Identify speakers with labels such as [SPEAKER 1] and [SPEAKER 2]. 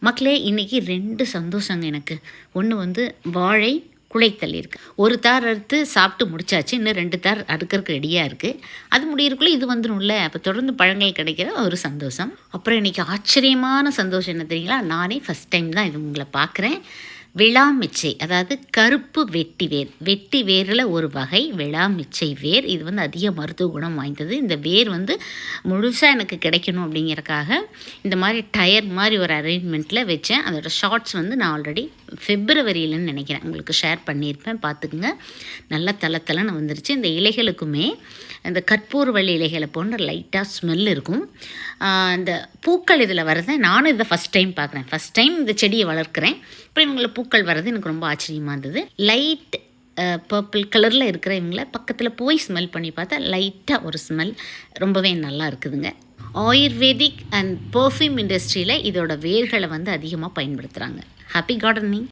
[SPEAKER 1] மக்களே, இன்றைக்கி 2 சந்தோஷங்க எனக்கு. ஒன்று வந்து வாழை குலைத்தல் இருக்குது. ஒரு தார் அறுத்து சாப்பிட்டு முடிச்சாச்சு. இன்னும் 2 தார் அறுக்கறக்கு ரெடியாக இருக்குது. அது முடியறக்குள்ளே இது வந்துடும்ல. அப்போ தொடர்ந்து பழங்கள் கிடைக்கிற ஒரு சந்தோஷம். அப்புறம் இன்றைக்கி ஆச்சரியமான சந்தோஷம் என்ன தெரியுங்களா? நானே ஃபஸ்ட் டைம் தான் இது உங்களை பார்க்குறேன். விளாமிச்சை, அதாவது கருப்பு வெட்டி வேர். வெட்டி வேரில் ஒரு வகை விளாமிச்சை வேர். இது வந்து அதிக மருத்துவ குணம் வாய்ந்தது. இந்த வேர் வந்து முழுசாக எனக்கு கிடைக்கணும் அப்படிங்கிறக்காக இந்த மாதிரி டயர் மாதிரி ஒரு அரேஞ்ச்மெண்ட்டில் வச்சேன். அதோட ஷார்ட்ஸ் வந்து நான் ஆல்ரெடி ஃபெப்ரவரியிலன்னு நினைக்கிறேன் உங்களுக்கு ஷேர் பண்ணியிருப்பேன். பார்த்துக்குங்க. நல்லா தளன்னு வந்துருச்சு. இந்த இலைகளுக்குமே இந்த கற்பூரவள்ளி இலைகளை போன்ற லைட்டாக ஸ்மெல் இருக்கும். இந்த பூக்கள் இதில் வரதை நானும் இதை ஃபஸ்ட் டைம் பார்க்குறேன். ஃபஸ்ட் டைம் இந்த செடியை வளர்க்குறேன். அப்புறம் இவங்களை பூக்கள் வர்றது எனக்கு ரொம்ப ஆச்சரியமாக இருந்தது. லைட் பர்பிள் கலரில் இருக்கிற இவங்கள பக்கத்தில் போய் ஸ்மெல் பண்ணி பார்த்தா லைட்டாக ஒரு ஸ்மெல் ரொம்பவே நல்லா இருக்குதுங்க. ஆயுர்வேதிக் அண்ட் பர்ஃப்யூம் இண்டஸ்ட்ரியில் இதோட வேர்களை வந்து அதிகமாக பயன்படுத்துகிறாங்க. Happy gardening.